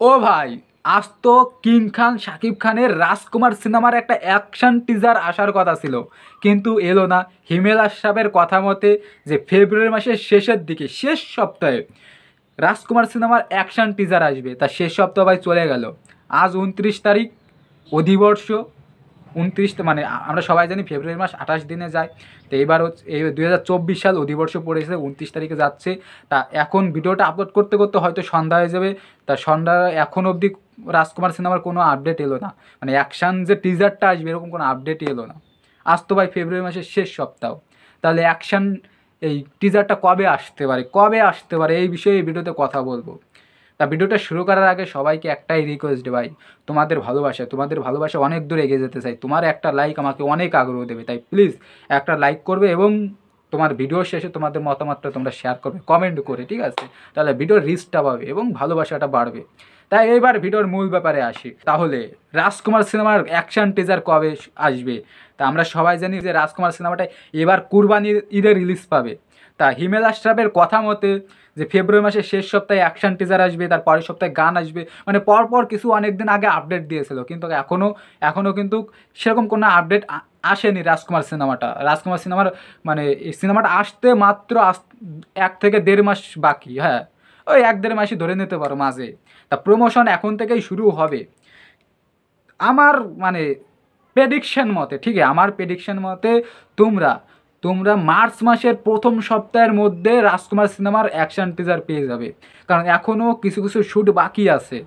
ও ভাই, আজ তো কিং খান শাকিব খানের রাজকুমার সিনেমার একটা অ্যাকশন টিজার আসার কথা ছিল, কিন্তু এলো না। হিমেল আশরাফের কথা মতে যে ফেব্রুয়ারি মাসের শেষের দিকে, শেষ সপ্তাহে রাজকুমার সিনেমার অ্যাকশন টিজার আসবে, তা শেষ সপ্তাহ ভাই চলে গেল। আজ 29 তারিখ, অধিবর্ষ 29, মানে আমরা সবাই জানি ফেব্রুয়ারি মাস 28 দিনে যায়। তো এবার হচ্ছে এই 2024 সাল অধিবর্ষ পড়েছে, 29 তারিখে যাচ্ছে। তা এখন ভিডিওটা আপলোড করতে করতে হয়তো সন্ধ্যা হয়ে যাবে। তা সন্ধ্যা এখন অবধি রাজকুমার সিনেমার কোনো আপডেট এলো না, মানে অ্যাকশান যে টিজারটা আসবে এরকম কোনো আপডেটই এলো না। আজ তো ভাই ফেব্রুয়ারি মাসের শেষ সপ্তাহ, তাহলে অ্যাকশান এই টিজারটা কবে আসতে পারে এই বিষয়ে এই ভিডিওতে কথা বলবো। তা ভিডিওটা শুরু করার আগে সবাইকে একটাই রিকোয়েস্ট ভাই, তোমাদের ভালোবাসা অনেক দূর এগিয়ে যেতে চাই। তোমার একটা লাইক আমাকে অনেক আগ্রহ দেবে, তাই প্লিজ একটা লাইক করবে এবং তোমার ভিডিও শেষে তোমাদের মতামতটা তোমরা শেয়ার করবে কমেন্ট করে, ঠিক আছে? তাহলে ভিডিওর রিচটা পাবে এবং ভালোবাসাটা বাড়বে। তাই এইবার ভিডিওর মূল ব্যাপারে আসি। তাহলে রাজকুমার সিনেমার অ্যাকশন টিজার কবে আসবে? তা আমরা সবাই জানি যে রাজকুমার সিনেমাটা এবার কুরবানির ঈদে রিলিজ পাবে। তা হিমেল আশরাফের কথা মতে যে ফেব্রুয়ারি মাসের শেষ সপ্তাহে অ্যাকশন টিজার আসবে, তার পরের সপ্তাহে গান আসবে, মানে পরপর কিছু অনেক দিন আগে আপডেট দিয়েছিল, কিন্তু এখনও কিন্তু সেরকম কোনো আপডেট আসেনি। রাজকুমার সিনেমার মানে এই সিনেমাটা আসতে মাত্র 1 থেকে 1.5 মাস বাকি। হ্যাঁ, ওই 1-1.5 মাসই ধরে নিতে পারো মাঝে। তা প্রমোশন এখন থেকেই শুরু হবে আমার মানে প্রেডিকশন মতে, ঠিক আছে? আমার প্রেডিকশন মতে তোমরা মার্চ মাসের প্রথম সপ্তাহের মধ্যে রাজকুমার সিনেমার অ্যাকশন টিজার পেয়ে যাবে, কারণ এখনও কিছু কিছু শ্যুট বাকি আছে।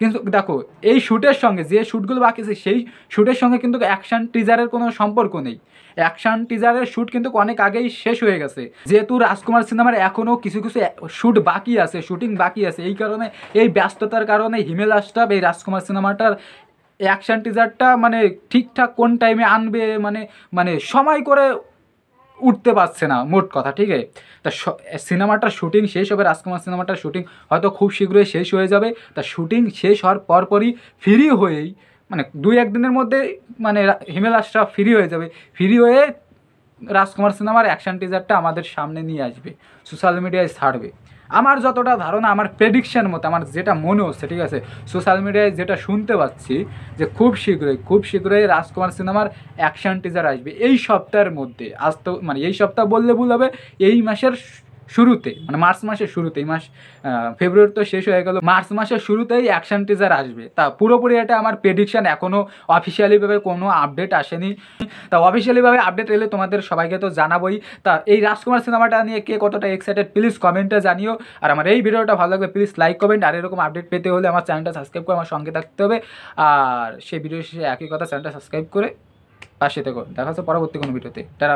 কিন্তু দেখো, এই শ্যুটের সঙ্গে যে শ্যুটগুলো বাকি আছে সেই শ্যুটের সঙ্গে কিন্তু অ্যাকশন টিজারের কোনো সম্পর্ক নেই। অ্যাকশন টিজারের শ্যুট কিন্তু অনেক আগেই শেষ হয়ে গেছে, যেহেতু রাজকুমার সিনেমার এখনও কিছু কিছু শ্যুট বাকি আছে, শুটিং বাকি আছে। এই কারণে, এই ব্যস্ততার কারণে হিমেল আশরাফ এই রাজকুমার সিনেমাটার অ্যাকশন টিজারটা মানে ঠিকঠাক কোন টাইমে আনবে মানে মানে সময় করে উঠতে পারছে না, মোট কথা, ঠিক আছে? তা সিনেমাটার শুটিং শেষ হবে, রাজকুমার সিনেমাটার শুটিং হয়তো খুব শীঘ্রই শেষ হয়ে যাবে। তা শুটিং শেষ হওয়ার পরপরই ফ্রি হয়েই, মানে 2-1 দিনের মধ্যে মানে হিমেল আশরাফ ফ্রি হয়ে যাবে। ফ্রি হয়ে রাজকুমার সিনেমার অ্যাকশন টিজারটা আমাদের সামনে নিয়ে আসবে, সোশ্যাল মিডিয়ায় ছাড়বে। আমার যতটা ধারণা, আমার প্রেডিকশন মতো, আমার যেটা মনে হচ্ছে, ঠিক আছে, সোশ্যাল মিডিয়ায় যেটা শুনতে পাচ্ছি, যে খুব শীঘ্রই রাজকুমার সিনেমার অ্যাকশন টিজার আসবে এই সপ্তাহের মধ্যে। আজ তো মানে এই সপ্তাহ বললে ভুল হবে, এই মাসের শুরুতে, মানে মার্চ মাসের শুরুতে, এই মাস ফেব্রুয়ারি তো শেষ হয়ে গেল, মার্চ মাসের শুরুতেই অ্যাকশন টিজার আসবে। তা পুরোপুরি এটা আমার প্রেডিকশন, এখনও অফিসিয়ালিভাবে কোনো আপডেট আসেনি। তা অফিসিয়ালিভাবে আপডেট এলে তোমাদের সবাইকে তো জানাবোই। তা এই রাজকুমার সিনেমাটা নিয়ে কে কতটা এক্সাইটেড প্লিজ কমেন্টে জানিও। আর আমার এই ভিডিওটা ভালো লাগবে প্লিজ লাইক কমেন্ট, আর এরকম আপডেট পেতে হলে আমার চ্যানেলটা সাবস্ক্রাইব করে আমার সঙ্গে থাকতে হবে। আর সেই ভিডিও শেষে একই কথা, চ্যানেলটা সাবস্ক্রাইব করে পাশে থেকো। দেখা হচ্ছে পরবর্তী কোনো ভিডিওতে। তারা